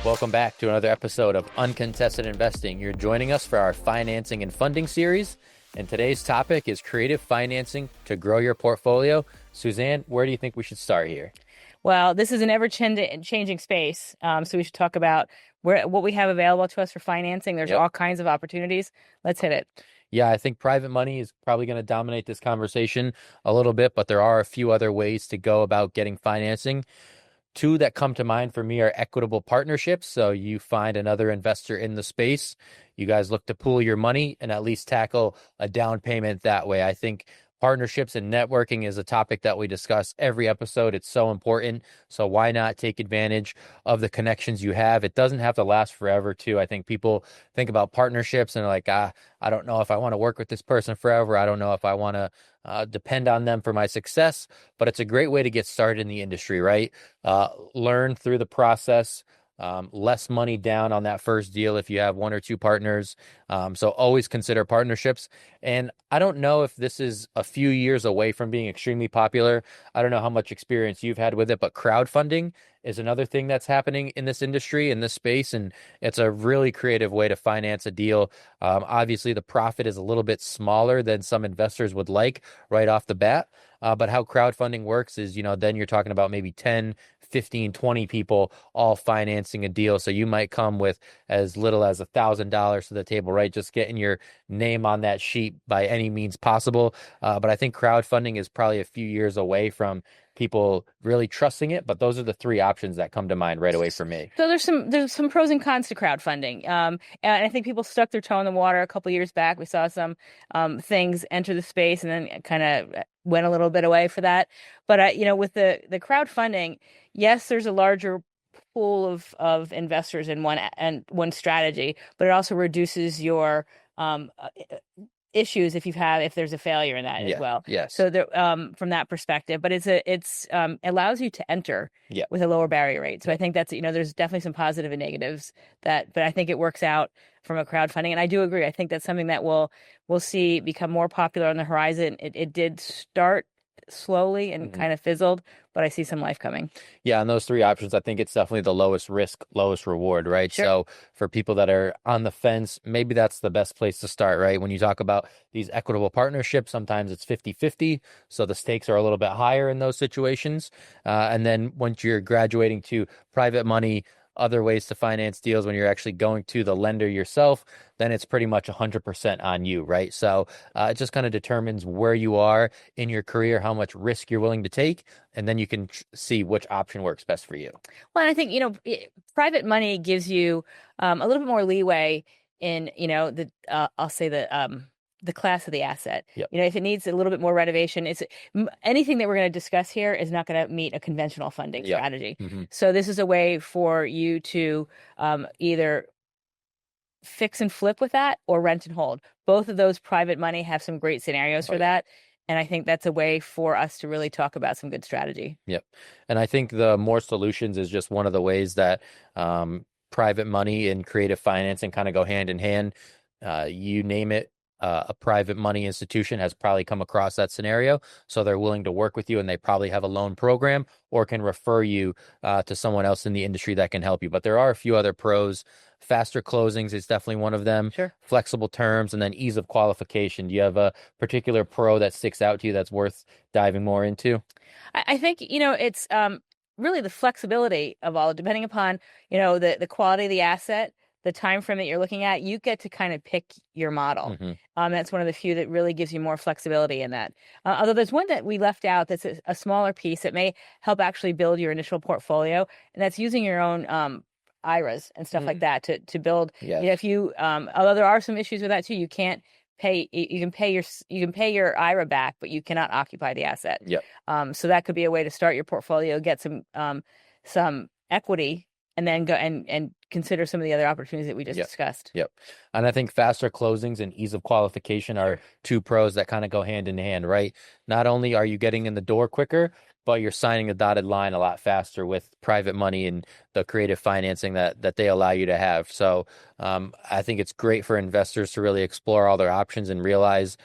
Welcome back to another episode of Uncontested Investing. You're joining us for our financing and funding series, and today's topic is creative financing to grow your portfolio. Suzanne, where do you think we should start here? Well, this is an ever-changing space, so we should talk about what we have available to us for financing. There's all kinds of opportunities. Let's hit it. Yeah, I think private money is probably going to dominate this conversation a little bit, but there are a few other ways to go about getting financing. Two that come to mind for me are equitable partnerships. So you find another investor in the space, you guys look to pool your money and at least tackle a down payment that way. I think partnerships and networking is a topic that we discuss every episode. It's so important. So why not take advantage of the connections you have? It doesn't have to last forever, too. I think people think about partnerships and are like, I don't know if I want to work with this person forever. I don't know if I want to depend on them for my success, but it's a great way to get started in the industry, right? Learn through the process. Less money down on that first deal if you have one or two partners. So always consider partnerships. And I don't know if this is a few years away from being extremely popular. I don't know how much experience you've had with it, but crowdfunding is another thing that's happening in this industry, in this space. And it's a really creative way to finance a deal. Obviously, the profit is a little bit smaller than some investors would like right off the bat. But how crowdfunding works is, then you're talking about maybe 10, 15, 20 people all financing a deal. So you might come with as little as $1,000 to the table, right? Just getting your name on that sheet by any means possible. But I think crowdfunding is probably a few years away from people really trusting it, but those are the three options that come to mind right away for me. So there's some pros and cons to crowdfunding, and I think people stuck their toe in the water a couple years back. We saw some things enter the space and then kind of went a little bit away for that. But with the crowdfunding, yes, there's a larger pool of investors in one strategy, but it also reduces your issues if there's a failure in that as well. Yes. So from that perspective, but it's allows you to enter with a lower barrier rate. So I think that's there's definitely some positive and negatives but I think it works out from a crowdfunding. And I do agree. I think that's something that we'll see become more popular on the horizon. It did start slowly and kind of fizzled, but I see some life coming. Yeah, on those three options, I think it's definitely the lowest risk, lowest reward, right? Sure. So for people that are on the fence, maybe that's the best place to start, right? When you talk about these equitable partnerships, sometimes it's 50-50. So the stakes are a little bit higher in those situations. And then once you're graduating to private money, other ways to finance deals when you're actually going to the lender yourself, then it's pretty much 100% on you, right? So it just kind of determines where you are in your career, how much risk you're willing to take, and then you can see which option works best for you. Well, and I think, private money gives you a little bit more leeway in, I'll say the class of the asset. Yep. If it needs a little bit more renovation, anything that we're going to discuss here is not going to meet a conventional funding strategy. Mm-hmm. So this is a way for you to either fix and flip with that or rent and hold. Both of those private money have some great scenarios for that. And I think that's a way for us to really talk about some good strategy. Yep. And I think the more solutions is just one of the ways that private money and creative financing kind of go hand in hand. You name it. A private money institution has probably come across that scenario. So they're willing to work with you and they probably have a loan program or can refer you to someone else in the industry that can help you. But there are a few other pros. Faster closings is definitely one of them. Sure. Flexible terms and then ease of qualification. Do you have a particular pro that sticks out to you that's worth diving more into? I think, it's really the flexibility of all, depending upon, the quality of the asset, the time frame that you're looking at, you get to kind of pick your model. Mm-hmm. That's one of the few that really gives you more flexibility in that. Although there's one that we left out that's a smaller piece that may help actually build your initial portfolio, and that's using your own IRAs and stuff like that to build. Yes. If you, although there are some issues with that too, you can't pay. You can pay your IRA back, but you cannot occupy the asset. Yep. So that could be a way to start your portfolio, get some equity, and then go and consider some of the other opportunities that we just discussed. Yep. And I think faster closings and ease of qualification are two pros that kind of go hand in hand, right? Not only are you getting in the door quicker, but you're signing a dotted line a lot faster with private money and the creative financing that they allow you to have. So I think it's great for investors to really explore all their options and realize,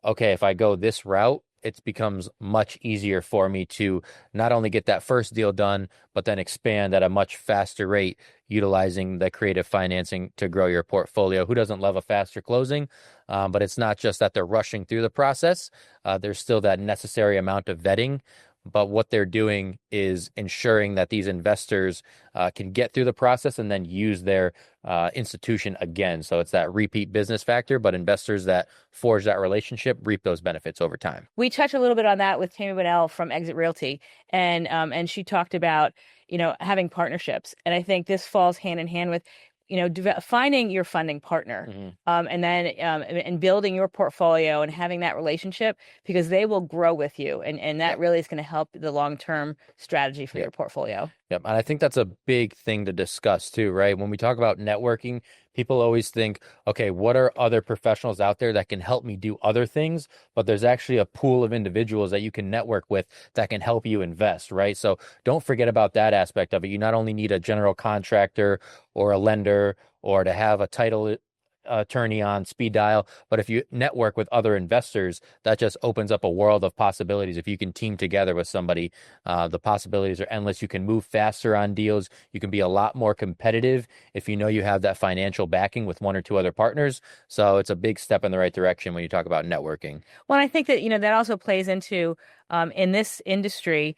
okay, if I go this route, it becomes much easier for me to not only get that first deal done, but then expand at a much faster rate, utilizing the creative financing to grow your portfolio. Who doesn't love a faster closing? But it's not just that they're rushing through the process. There's still that necessary amount of vetting. But what they're doing is ensuring that these investors can get through the process and then use their institution again. So it's that repeat business factor, but investors that forge that relationship reap those benefits over time. We touched a little bit on that with Tammy Bunnell from Exit Realty, and she talked about, having partnerships. And I think this falls hand in hand with, finding your funding partner, and then and building your portfolio and having that relationship, because they will grow with you, and that really is going to help the long-term strategy for your portfolio. Yep. And I think that's a big thing to discuss too, right? When we talk about networking, people always think, okay, what are other professionals out there that can help me do other things? But there's actually a pool of individuals that you can network with that can help you invest, right? So don't forget about that aspect of it. You not only need a general contractor or a lender or to have a title attorney on speed dial, but if you network with other investors, that just opens up a world of possibilities. If you can team together with somebody, the possibilities are endless. You can move faster on deals. You can be a lot more competitive if you know you have that financial backing with one or two other partners. So it's a big step in the right direction when you talk about networking. Well, I think that, that also plays into, in this industry,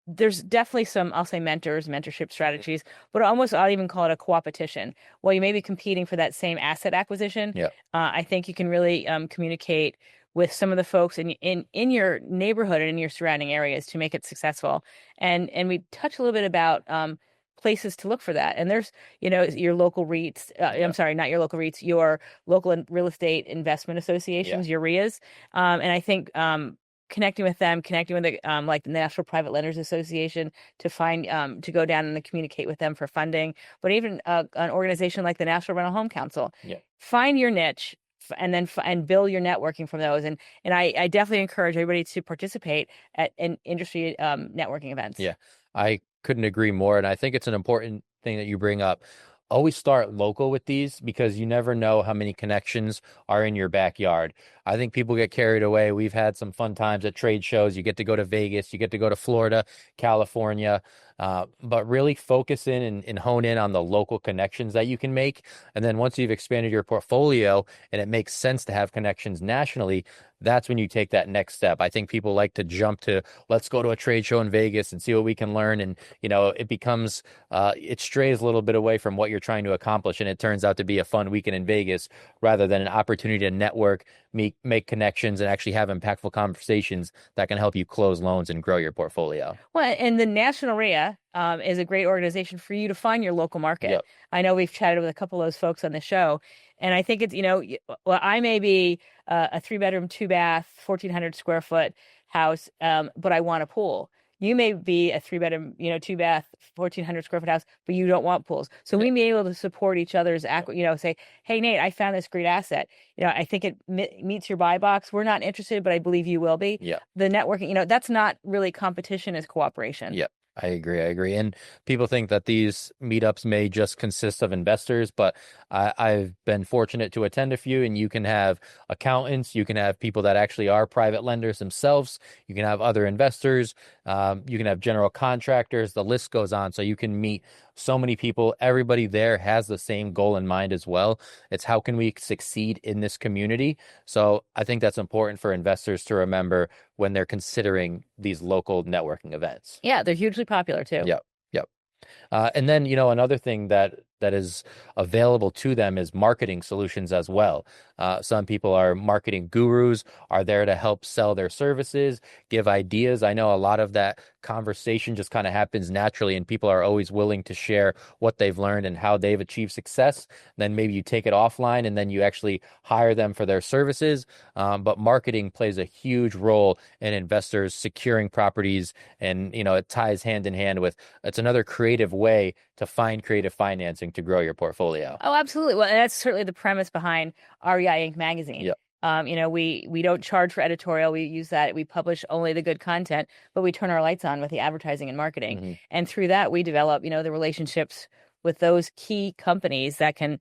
there's definitely some, I'll say, mentorship strategies, but almost I'll even call it a co-opetition. While you may be competing for that same asset acquisition, I think you can really communicate with some of the folks in your neighborhood and in your surrounding areas to make it successful. And we touched a little bit about places to look for that. And there's, your local REITs, I'm sorry, not your local REITs, your local real estate investment associations, your REIAs. And I think connecting with them, connecting with the like the National Private Lenders Association to find to go down and communicate with them for funding, but even an organization like the National Rental Home Council. Find your niche and then and build your networking from those. And I definitely encourage everybody to participate at industry networking events. Yeah, I couldn't agree more. And I think it's an important thing that you bring up. Always start local with these, because you never know how many connections are in your backyard. I think people get carried away. We've had some fun times at trade shows. You get to go to Vegas, you get to go to Florida, California, but really focus in and hone in on the local connections that you can make. And then once you've expanded your portfolio and it makes sense to have connections nationally, that's when you take that next step. I think people like to jump to, let's go to a trade show in Vegas and see what we can learn. And, it becomes, it strays a little bit away from what you're trying to accomplish. And it turns out to be a fun weekend in Vegas rather than an opportunity to network, make connections, and actually have impactful conversations that can help you close loans and grow your portfolal. Well, and the National REIA is a great organization for you to find your local market. I know we've chatted with a couple of those folks on the show, and I think it's, well, I may be a 3-bedroom, 2-bath, 1,400 square foot house, but I want a pool. You may be a 3-bedroom, 2-bath, 1,400 square foot house, but you don't want pools. So we may be able to support each other's, say, hey, Nate, I found this great asset. I think it meets your buy box. We're not interested, but I believe you will be. The networking, that's not really competition, as cooperation. I agree. And people think that these meetups may just consist of investors, but I've been fortunate to attend a few, and you can have accountants, you can have people that actually are private lenders themselves, you can have other investors, you can have general contractors, the list goes on. So you can meet so many people. Everybody there has the same goal in mind as well. It's how can we succeed in this community? So I think that's important for investors to remember when they're considering these local networking events. Yeah, they're hugely popular too. Yep. And then, another thing that is available to them is marketing solutions as well. Some people are marketing gurus, are there to help sell their services, give ideas. I know a lot of that conversation just kind of happens naturally, and people are always willing to share what they've learned and how they've achieved success. Then maybe you take it offline and then you actually hire them for their services. But marketing plays a huge role in investors securing properties, and it ties hand in hand with, it's another creative way to find creative financing to grow your portfolio. Oh, absolutely. Well, and that's certainly the premise behind REI Inc. magazine. We don't charge for editorial. We use that. We publish only the good content, but we turn our lights on with the advertising and marketing. And through that, we develop, the relationships with those key companies that can,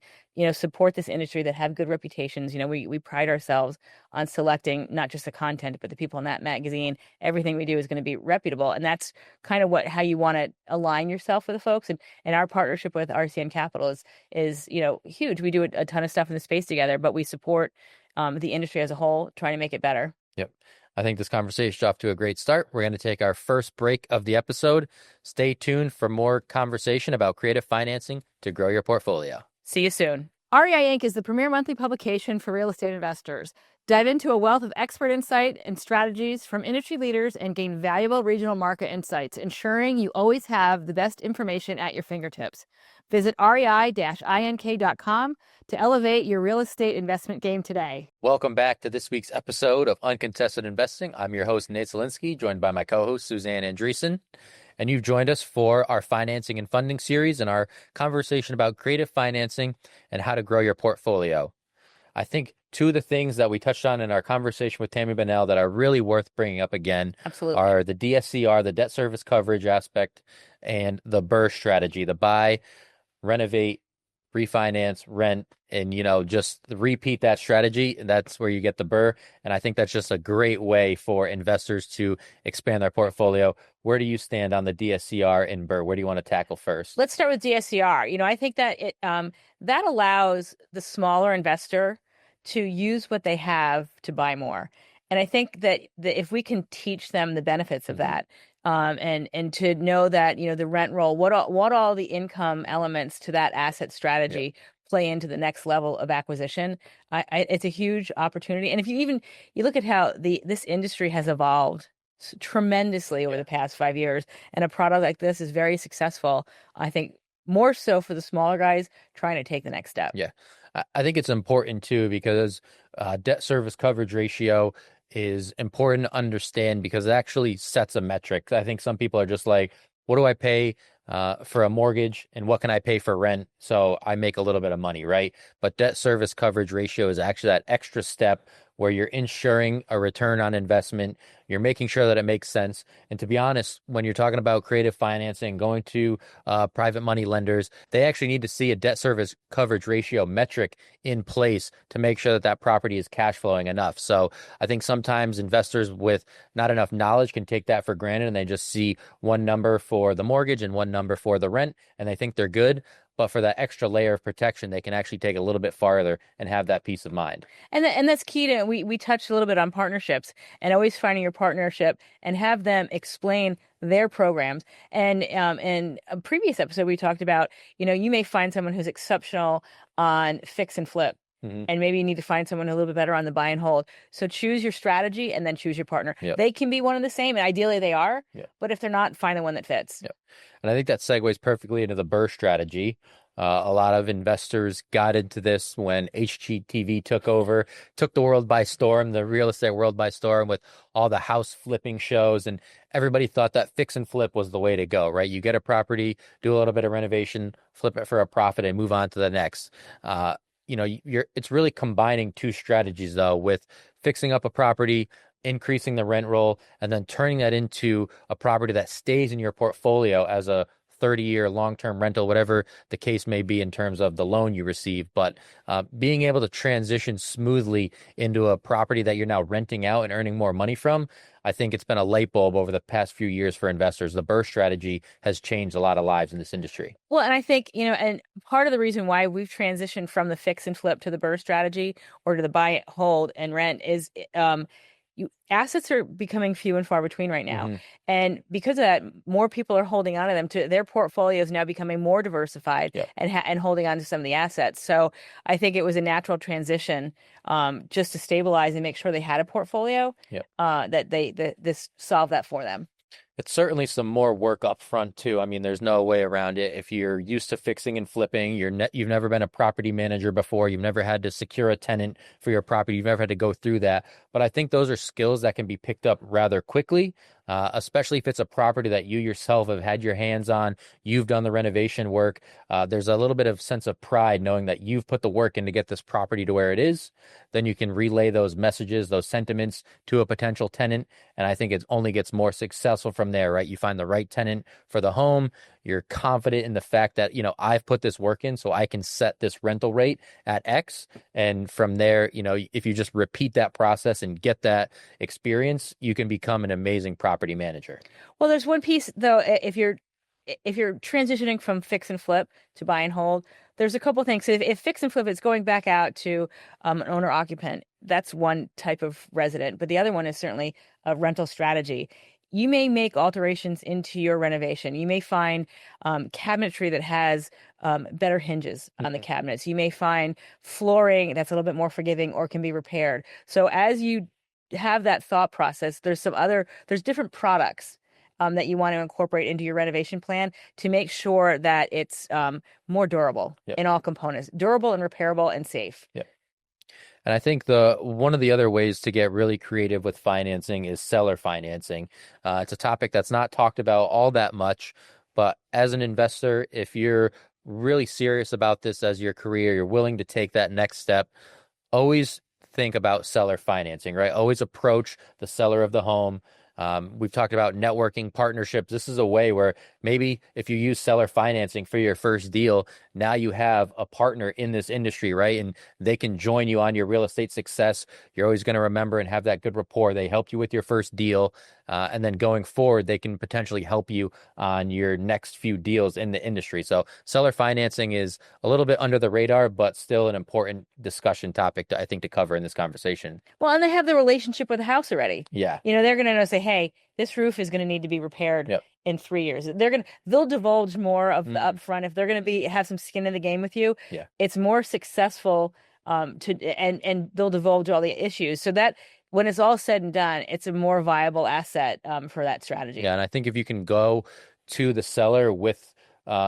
support this industry, that have good reputations. We pride ourselves on selecting not just the content, but the people in that magazine. Everything we do is going to be reputable. And that's kind of how you want to align yourself with the folks. And our partnership with RCN Capital is huge. We do a ton of stuff in the space together, but we support the industry as a whole, trying to make it better. Yep. I think this conversation is off to a great start. We're going to take our first break of the episode. Stay tuned for more conversation about creative financing to grow your portfolio. See you soon. REI Inc. is the premier monthly publication for real estate investors. Dive into a wealth of expert insight and strategies from industry leaders and gain valuable regional market insights, ensuring you always have the best information at your fingertips. Visit rei-ink.com to elevate your real estate investment game today. Welcome back to this week's episode of Uncontested Investing. I'm your host, Nate Zielinski, joined by my co-host, Suzanne Andreessen. And you've joined us for our financing and funding series and our conversation about creative financing and how to grow your portfolio. I think two of the things that we touched on in our conversation with Tammy Bennell that are really worth bringing up again are the DSCR, the debt service coverage aspect, and the BRRRR strategy, the buy, renovate, refinance, rent, and, just repeat that strategy. That's where you get the BRRRR. And I think that's just a great way for investors to expand their portfolio. Where do you stand on the DSCR and BRRRR? Where do you want to tackle first? Let's start with DSCR. I think that that allows the smaller investor to use what they have to buy more. And I think that if we can teach them the benefits of that, and to know that, the rent roll, what all the income elements to that asset strategy play into the next level of acquisition, it's a huge opportunity. And if you look at how this industry has evolved tremendously over the past 5 years, and a product like this is very successful, I think more so for the smaller guys trying to take the next step. Yeah. I think it's important too, because debt service coverage ratio is important to understand because it actually sets a metric. I think some people are just like, what do I pay for a mortgage and what can I pay for rent? So I make a little bit of money, right? But debt service coverage ratio is actually that extra step where you're ensuring a return on investment. You're making sure that it makes sense. And to be honest, when you're talking about creative financing, going to private money lenders, they actually need to see a debt service coverage ratio metric in place to make sure that that property is cash flowing enough. So I think sometimes investors with not enough knowledge can take that for granted, and they just see one number for the mortgage and one number for the rent, and they think they're good. But for that extra layer of protection, they can actually take a little bit farther and have that peace of mind. And that's key to, we touched a little bit on partnerships, and always finding your partnership and have them explain their programs. And in a previous episode, we talked about, you may find someone who's exceptional on fix and flip. And maybe you need to find someone a little bit better on the buy and hold. So choose your strategy and then choose your partner. Yep. They can be one and the same, and ideally they are. Yep. But if they're not, find the one that fits. Yep. And I think that segues perfectly into the BRRRR strategy. A lot of investors got into this when HGTV took the world by storm, the real estate world by storm, with all the house flipping shows. And everybody thought that fix and flip was the way to go, right? You get a property, do a little bit of renovation, flip it for a profit, and move on to the next. It's really combining two strategies, though, with fixing up a property, increasing the rent roll, and then turning that into a property that stays in your portfolio as a 30-year long-term rental, whatever the case may be in terms of the loan you receive. But being able to transition smoothly into a property that you're now renting out and earning more money from, I think it's been a light bulb over the past few years for investors. The BRRRR strategy has changed a lot of lives in this industry. Well, and I think, and part of the reason why we've transitioned from the fix and flip to the BRRRR strategy, or to the buy, hold, and rent, is assets are becoming few and far between right now. And because of that, more people are holding on to them. Their portfolio is now becoming more diversified and holding on to some of the assets. So I think it was a natural transition just to stabilize and make sure they had a portfolio that this solved that for them. It's certainly some more work up front too. I mean, there's no way around it. If you're used to fixing and flipping, you've never been a property manager before, you've never had to secure a tenant for your property, you've never had to go through that. But I think those are skills that can be picked up rather quickly, especially if it's a property that you yourself have had your hands on, you've done the renovation work. There's a little bit of sense of pride knowing that you've put the work in to get this property to where it is. Then you can relay those messages, those sentiments to a potential tenant. And I think it only gets more successful from there, right? You find the right tenant for the home, You're confident in the fact that, I've put this work in, so I can set this rental rate at X. And from there, if you just repeat that process and get that experience, you can become an amazing property manager. Well, there's one piece though, if you're transitioning from fix and flip to buy and hold, there's a couple things. So if fix and flip is going back out to an owner occupant, that's one type of resident, but the other one is certainly a rental strategy. You may make alterations into your renovation. You may find cabinetry that has better hinges on the cabinets. You may find flooring that's a little bit more forgiving or can be repaired. So as you have that thought process, there's different products that you want to incorporate into your renovation plan to make sure that it's more durable in all components, durable and repairable and safe. Yep. And I think one of the other ways to get really creative with financing is seller financing. It's a topic that's not talked about all that much, but as an investor, if you're really serious about this as your career, you're willing to take that next step, always think about seller financing, right? Always approach the seller of the home. We've talked about networking, partnerships. This is a way where maybe if you use seller financing for your first deal, now you have a partner in this industry, right? And they can join you on your real estate success. You're always going to remember and have that good rapport. They helped you with your first deal. And then going forward, they can potentially help you on your next few deals in the industry. So seller financing is a little bit under the radar, but still an important discussion topic I think to cover in this conversation. Well, and they have the relationship with the house already. Yeah. They're going to say, hey, this roof is going to need to be repaired in 3 years. They'll divulge more of the upfront. If they're going to have some skin in the game with you, it's more successful and they'll divulge all the issues. So that when it's all said and done, it's a more viable asset for that strategy. Yeah, and I think if you can go to the seller with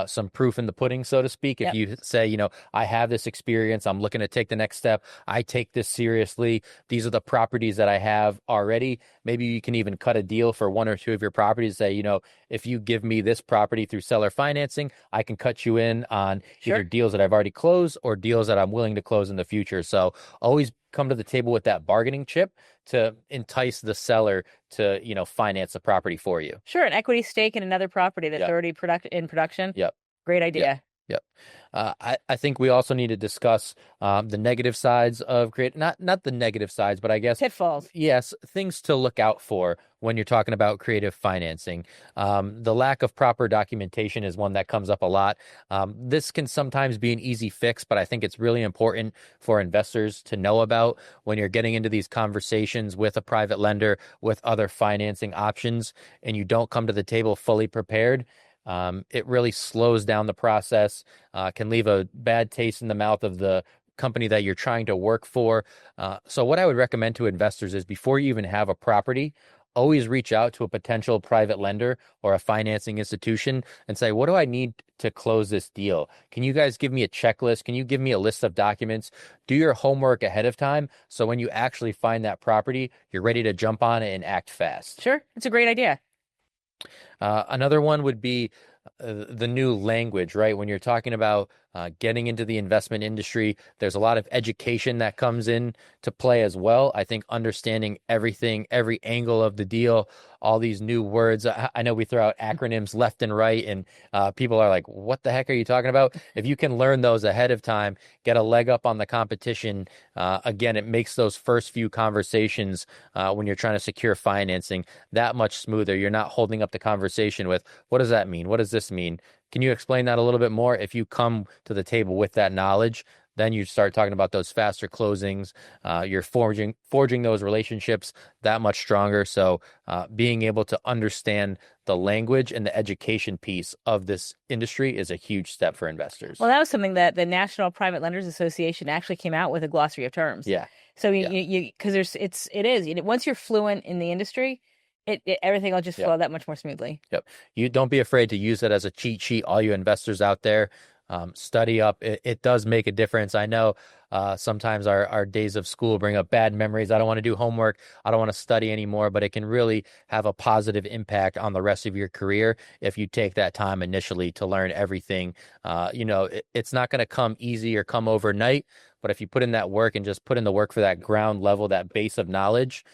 some proof in the pudding, so to speak. If you say, I have this experience, I'm looking to take the next step, I take this seriously, these are the properties that I have already. Maybe you can even cut a deal for one or two of your properties. Say, if you give me this property through seller financing, I can cut you in on either deals that I've already closed or deals that I'm willing to close in the future. So always come to the table with that bargaining chip to entice the seller to, finance the property for you. Sure. An equity stake in another property that's already in production. Yep. Great idea. Yep. I think we also need to discuss the negative sides of not the negative sides, but I guess pitfalls. Yes, things to look out for when you're talking about creative financing. The lack of proper documentation is one that comes up a lot. This can sometimes be an easy fix, but I think it's really important for investors to know about when you're getting into these conversations with a private lender, with other financing options, and you don't come to the table fully prepared. It really slows down the process, can leave a bad taste in the mouth of the company that you're trying to work for. So what I would recommend to investors is before you even have a property, always reach out to a potential private lender or a financing institution and say, what do I need to close this deal? Can you guys give me a checklist? Can you give me a list of documents? Do your homework ahead of time so when you actually find that property, you're ready to jump on it and act fast. Sure. It's a great idea. Another one would be the new language, right? When you're talking about getting into the investment industry, there's a lot of education that comes in to play as well. I think understanding everything, every angle of the deal, all these new words. I know we throw out acronyms left and right, and people are like, what the heck are you talking about? If you can learn those ahead of time, get a leg up on the competition. Again, it makes those first few conversations when you're trying to secure financing that much smoother. You're not holding up the conversation with, what does that mean? What does this mean? Can you explain that a little bit more? If you come to the table with that knowledge, then you start talking about those faster closings. You're forging those relationships that much stronger. So being able to understand the language and the education piece of this industry is a huge step for investors. Well, that was something that the National Private Lenders Association actually came out with, a glossary of terms. Yeah. So you because it is once you're fluent in the industry, everything will just flow that much more smoothly. Yep. You don't be afraid to use it as a cheat sheet. All you investors out there, study up. It does make a difference. I know sometimes our days of school bring up bad memories. I don't want to do homework. I don't want to study anymore, but it can really have a positive impact on the rest of your career if you take that time initially to learn everything. It's not going to come easy or come overnight, but if you put in that work and just put in the work for that ground level, that base of knowledge,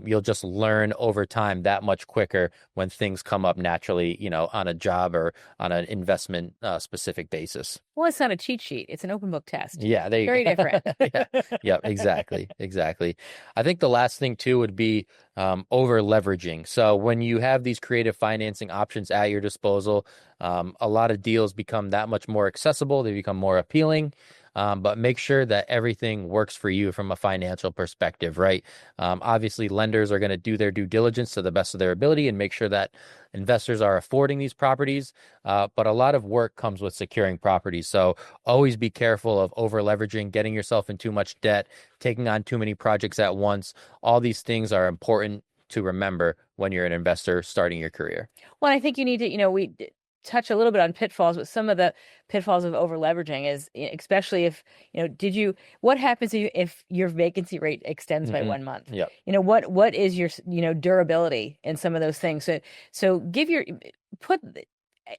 you'll just learn over time that much quicker when things come up naturally, on a job or on an investment specific basis. Well, it's not a cheat sheet. It's an open book test. Yeah, there you Very go. different. Yeah, exactly. I think the last thing too would be over leveraging. So when you have these creative financing options at your disposal, a lot of deals become that much more accessible. They become more appealing. But make sure that everything works for you from a financial perspective, right? Obviously, lenders are going to do their due diligence to the best of their ability and make sure that investors are affording these properties. But a lot of work comes with securing properties. So always be careful of over leveraging, getting yourself in too much debt, taking on too many projects at once. All these things are important to remember when you're an investor starting your career. Well, I think you need to, we touch a little bit on pitfalls, but some of the pitfalls of over leveraging is, especially if, what happens if your vacancy rate extends by 1 month? Yep. What is your, durability in some of those things? So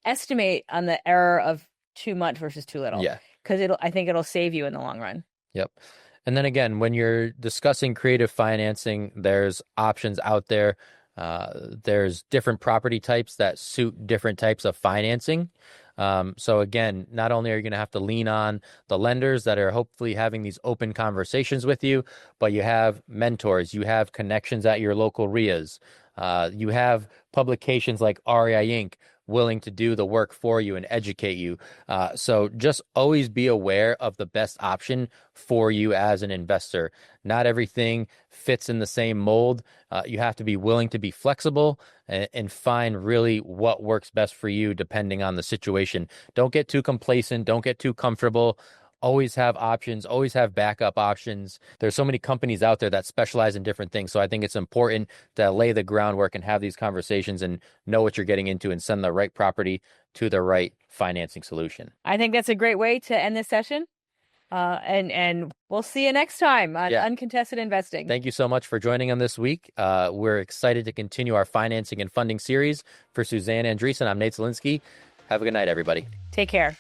estimate on the error of too much versus too little. Yeah. Because I think it'll save you in the long run. Yep. And then again, when you're discussing creative financing, there's options out there. There's different property types that suit different types of financing. So again, not only are you going to have to lean on the lenders that are hopefully having these open conversations with you, but you have mentors, you have connections at your local REIAs, you have publications like REI Inc. willing to do the work for you and educate you. So just always be aware of the best option for you as an investor. Not everything fits in the same mold. You have to be willing to be flexible and find really what works best for you depending on the situation. Don't get too complacent. Don't get too comfortable. Always have options, always have backup options. There's so many companies out there that specialize in different things. So I think it's important to lay the groundwork and have these conversations and know what you're getting into and send the right property to the right financing solution. I think that's a great way to end this session. And we'll see you next time on Uncontested Investing. Thank you so much for joining on this week. We're excited to continue our financing and funding series. For Suzanne Andreessen, I'm Nate Zielinski. Have a good night, everybody. Take care.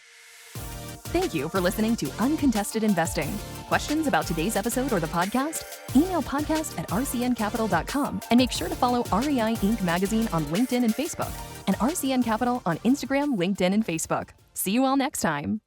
Thank you for listening to Uncontested Investing. Questions about today's episode or the podcast? Email podcast@rcncapital.com and make sure to follow REI Inc. magazine on LinkedIn and Facebook and RCN Capital on Instagram, LinkedIn, and Facebook. See you all next time.